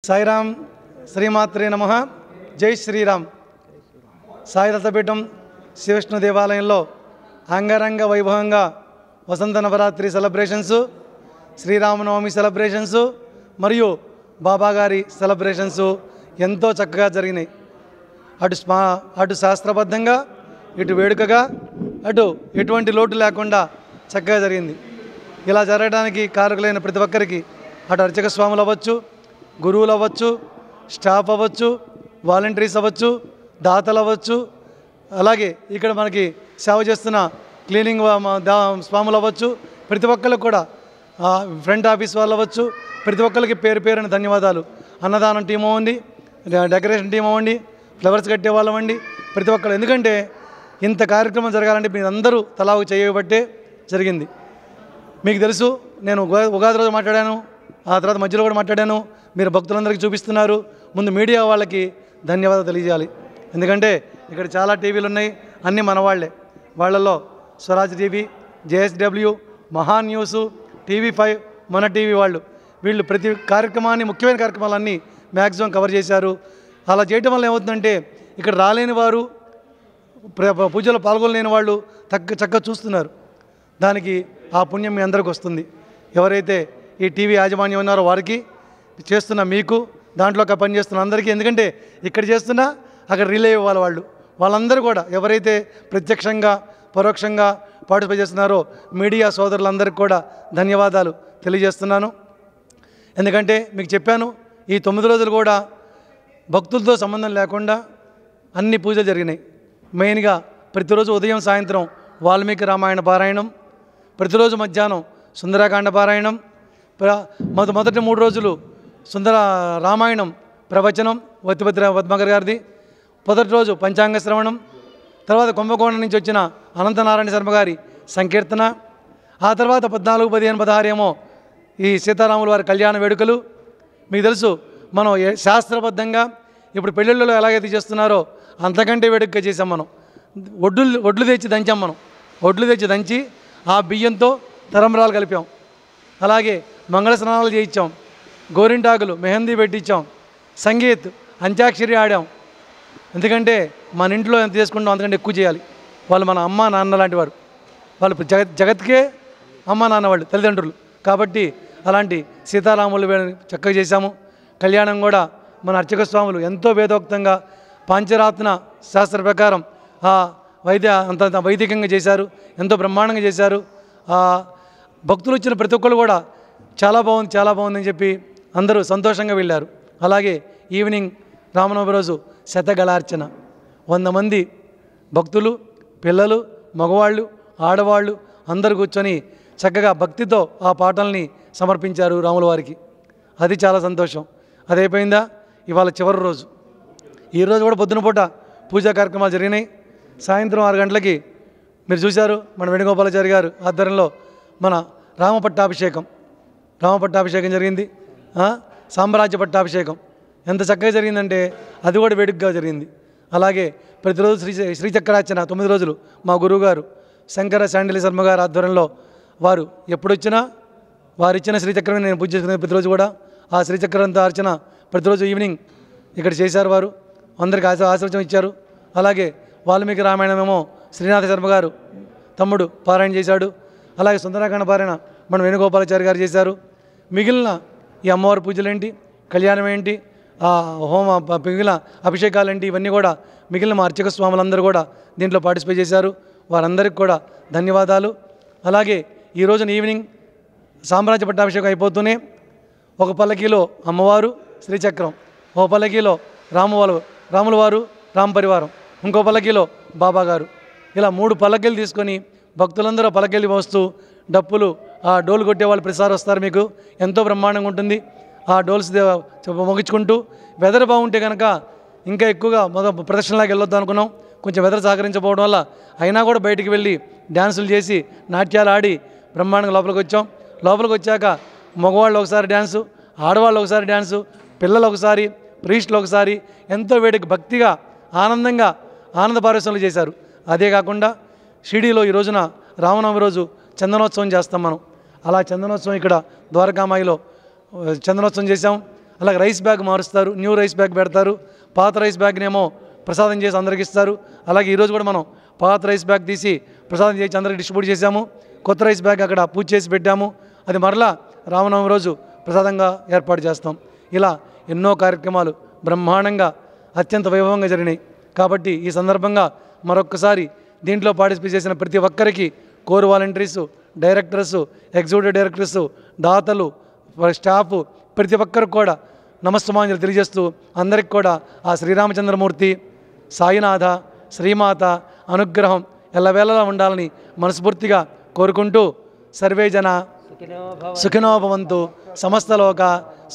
సాయిరామ్ శ్రీమాత్రే నమః. జై శ్రీరామ్. సాయి రథపీఠం శ్రీ విష్ణు దేవాలయంలో అంగరంగ వైభవంగా వసంత నవరాత్రి సెలబ్రేషన్స్, శ్రీరామనవమి సెలబ్రేషన్స్ మరియు బాబాగారి సెలబ్రేషన్స్ ఎంతో చక్కగా జరిగినాయి. అటు శాస్త్రబద్ధంగా, ఇటు వేడుకగా, అటు ఎటువంటి లోటు లేకుండా చక్కగా జరిగింది. ఇలా జరగడానికి కారకులైన ప్రతి ఒక్కరికి, అటు అర్చక స్వాములు అవ్వచ్చు, గురువులు అవ్వచ్చు, స్టాఫ్ అవ్వచ్చు, వాలంటీర్స్ అవ్వచ్చు, దాతలు అవ్వచ్చు, అలాగే ఇక్కడ మనకి సేవ చేస్తున్న క్లీనింగ్ స్వాములు అవ్వచ్చు, ప్రతి ఒక్కరికి కూడా ఫ్రంట్ ఆఫీస్ వాళ్ళు అవ్వచ్చు, ప్రతి ఒక్కరికి పేరు పేరున ధన్యవాదాలు. అన్నదానం టీం అవ్వండి, డెకరేషన్ టీం అవ్వండి, ఫ్లవర్స్ కట్టే వాళ్ళు అవ్వండి, ప్రతి ఒక్కరు. ఎందుకంటే ఇంత కార్యక్రమం జరగాలంటే మీరందరూ తలాకు చేయబట్టే జరిగింది. మీకు తెలుసు, నేను ఉగాది రోజు మాట్లాడాను, ఆ తర్వాత మధ్యలో కూడా మాట్లాడాను. మీరు భక్తులందరికీ చూపిస్తున్నారు. ముందు మీడియా వాళ్ళకి ధన్యవాదాలు తెలియజేయాలి. ఎందుకంటే ఇక్కడ చాలా టీవీలు ఉన్నాయి, అన్నీ మన వాళ్ళే. వాళ్ళల్లో స్వరాజ్ టీవీ, జేఎస్డబ్ల్యూ, మహా న్యూస్, TV5, మన టీవీ వాళ్ళు, వీళ్ళు ప్రతి కార్యక్రమాన్ని, ముఖ్యమైన కార్యక్రమాలన్నీ మ్యాక్సిమం కవర్ చేశారు. అలా చేయటం వల్ల ఏమవుతుందంటే ఇక్కడ రాలేని వారు, పూజలో పాల్గొనలేని వాళ్ళు చక్కగా చూస్తున్నారు. దానికి ఆ పుణ్యం మీ అందరికి వస్తుంది. ఎవరైతే ఈ టీవీ యాజమాన్యం ఉన్నారో వారికి, చేస్తున్న మీకు, దాంట్లో పనిచేస్తున్న అందరికీ. ఎందుకంటే ఇక్కడ చేస్తున్నా అక్కడ రిలే ఇవ్వాలి వాళ్ళందరూ కూడా, ఎవరైతే ప్రత్యక్షంగా పరోక్షంగా పార్టిసిపేట్ చేస్తున్నారో మీడియా సోదరులందరికీ కూడా ధన్యవాదాలు తెలియజేస్తున్నాను. ఎందుకంటే మీకు చెప్పాను, ఈ 9 రోజులు కూడా భక్తులతో సంబంధం లేకుండా అన్ని పూజలు జరిగినాయి. మెయిన్గా ప్రతిరోజు ఉదయం సాయంత్రం వాల్మీకి రామాయణ పారాయణం, ప్రతిరోజు మధ్యాహ్నం సుందరాకాండ పారాయణం, మొదటి 3 రోజులు సుందర రామాయణం ప్రవచనం వత్తిపత్రి పద్మగారి గారిది, మొదటి రోజు పంచాంగ శ్రవణం, తర్వాత కుంభకోణం నుంచి వచ్చిన అనంతనారాయణ శర్మ గారి సంకీర్తన, ఆ తర్వాత 14, 15, 16 ఏమో ఈ సీతారాముల వారి కళ్యాణ వేడుకలు. మీకు తెలుసు, మనం శాస్త్రబద్ధంగా ఇప్పుడు పెళ్ళిళ్ళలో ఎలాగైతే చేస్తున్నారో అంతకంటే వేడుకగా చేసాం. మనం ఒడ్లు తెచ్చి దంచాం. మనం ఒడ్లు తెచ్చి దంచి ఆ బియ్యంతో తరంబరాలు కలిపాం. అలాగే మంగళ స్నానాలు చేయించాం, గోరింటాకులు మెహందీ పెట్టించాం, సంగీత్ అంత్యాక్షరి ఆడాం. ఎందుకంటే మన ఇంట్లో ఎంత చేసుకుంటాం అంతకంటే ఎక్కువ చేయాలి. వాళ్ళు మన అమ్మ నాన్న లాంటి వారు, వాళ్ళు జగత్కే అమ్మ నాన్న వాళ్ళు, తల్లిదండ్రులు. కాబట్టి అలాంటి సీతారాములు చక్కగా చేశాము. కళ్యాణం కూడా మన అర్చక స్వాములు ఎంతో వేదోక్తంగా పాంచరాత్న శాస్త్ర ప్రకారం అంత వైదికంగా చేశారు, ఎంతో బ్రహ్మాండంగా చేశారు. భక్తులు వచ్చిన ప్రతి ఒక్కరు కూడా చాలా బాగుందని చెప్పి అందరూ సంతోషంగా వెళ్ళారు. అలాగే ఈవినింగ్ రామనవమి రోజు శతగళార్చన, 100 మంది భక్తులు, పిల్లలు, మగవాళ్ళు, ఆడవాళ్ళు అందరూ కూర్చొని చక్కగా భక్తితో ఆ పాటల్ని సమర్పించారు రాముల వారికి. అది చాలా సంతోషం. అది అయిపోయిందా, ఇవాళ చివరి రోజు. ఈరోజు కూడా పొద్దున పూట పూజా కార్యక్రమాలు జరిగినాయి. సాయంత్రం 6 గంటలకి మీరు చూశారు, మన వేణుగోపాలాచారి గారు ఆధ్వర్యంలో మన రామపట్టాభిషేకం జరిగింది. సామ్రాజ్య పట్టాభిషేకం ఎంత చక్కగా జరిగిందంటే అది కూడా వేడుకగా జరిగింది. అలాగే ప్రతిరోజు శ్రీచక్రార్చన 9 రోజులు మా గురువుగారు శంకర శాండిలి శర్మ గారు ఆధ్వర్యంలో, వారు ఎప్పుడొచ్చినా వారిచ్చిన శ్రీచక్రమే నేను పూజ చేసుకునే ప్రతిరోజు కూడా ఆ శ్రీచక్రంతో అర్చన ప్రతిరోజు ఈవినింగ్ ఇక్కడ చేశారు. వారు అందరికీ ఆశీర్వచనం ఇచ్చారు. అలాగే వాల్మీకి రామాయణమేమో శ్రీనాథ శర్మ గారు తమ్ముడు పారాయణ చేశాడు. అలాగే సుందరాకాండ పారాయణ మన వేణుగోపాలాచారి గారు చేశారు. మిగిలిన ఈ అమ్మవారి పూజలేంటి, కళ్యాణం ఏంటి, మిగిలిన అభిషేకాలేంటి, ఇవన్నీ కూడా మిగిలిన మా అర్చక స్వాములందరూ కూడా దీంట్లో పార్టిసిపేట్ చేశారు. వారందరికీ కూడా ధన్యవాదాలు. అలాగే ఈ రోజున ఈవినింగ్ సామ్రాజ్య పట్టాభిషేకం అయిపోతూనే ఒక పల్లకీలో అమ్మవారు శ్రీచక్రం, ఒక పల్లకీలో రాముల వారు రామ పరివారం, ఇంకో పల్లకీలో బాబా గారు, ఇలా 3 పల్లకీలు తీసుకొని భక్తులందరూ పల్లకీలు మోస్తూ డప్పులు, ఆ డోలు కొట్టే వాళ్ళు ప్రతిసారి వస్తారు. మీకు ఎంతో బ్రహ్మాండంగా ఉంటుంది. ఆ డోల్స్ మొగించుకుంటూ, వెదర్ బాగుంటే కనుక ఇంకా ఎక్కువగా ప్రదర్శనలాగా వెళ్ళొద్దు అనుకున్నాం. కొంచెం వెదర్ సహకరించకపోవడం వల్ల అయినా కూడా బయటికి వెళ్ళి డ్యాన్సులు చేసి నాట్యాలు ఆడి బ్రహ్మాండంగా లోపలికి వచ్చాక మగవాళ్ళు ఒకసారి డ్యాన్సు, ఆడవాళ్ళు ఒకసారి డ్యాన్సు, పిల్లలు ఒకసారి, ప్రీస్టులు ఒకసారి, ఎంతో వేడికి భక్తిగా ఆనందంగా ఆనంద పారవశ్యంలో చేశారు. అదే కాకుండా షిరిడీలో ఈ రోజున రామనవమి రోజు చందనోత్సవం చేస్తాం మనం. అలా చందనోత్సవం ఇక్కడ ద్వారకామాయిలో చందనోత్సవం చేశాం. అలాగే రైస్ బ్యాగ్ మారుస్తారు, న్యూ రైస్ బ్యాగ్ పెడతారు. పాత రైస్ బ్యాగ్నేమో ప్రసాదం చేసి అందరికి ఇస్తారు. అలాగే ఈరోజు కూడా మనం పాత రైస్ బ్యాగ్ తీసి ప్రసాదం చేసి అందరికి డిస్ట్రిబ్యూట్ చేశాము. కొత్త రైస్ బ్యాగ్ అక్కడ పూజ చేసి పెట్టాము. అది మరలా రామనవమి రోజు ప్రసాదంగా ఏర్పాటు చేస్తాం. ఇలా ఎన్నో కార్యక్రమాలు బ్రహ్మాండంగా అత్యంత వైభవంగా జరిగినాయి. కాబట్టి ఈ సందర్భంగా మరొక్కసారి దీంట్లో పార్టిసిపేట్ చేసిన ప్రతి ఒక్కరికి core volunteers, directors, executive directors, దాతలు, స్టాఫ్ ప్రతి ఒక్కరికి కూడా నమస్తమాంజలి తెలియజేస్తూ అందరికి కూడా ఆ శ్రీరామచంద్రమూర్తి, సాయినాథ, శ్రీమాత అనుగ్రహం ఎల్లవేళలా ఉండాలని మనస్ఫూర్తిగా కోరుకుంటూ సర్వే జన సుఖినో భవంతు, సమస్తలోక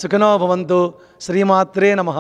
సుఖినో భవంతు. శ్రీమాత్రే నమః.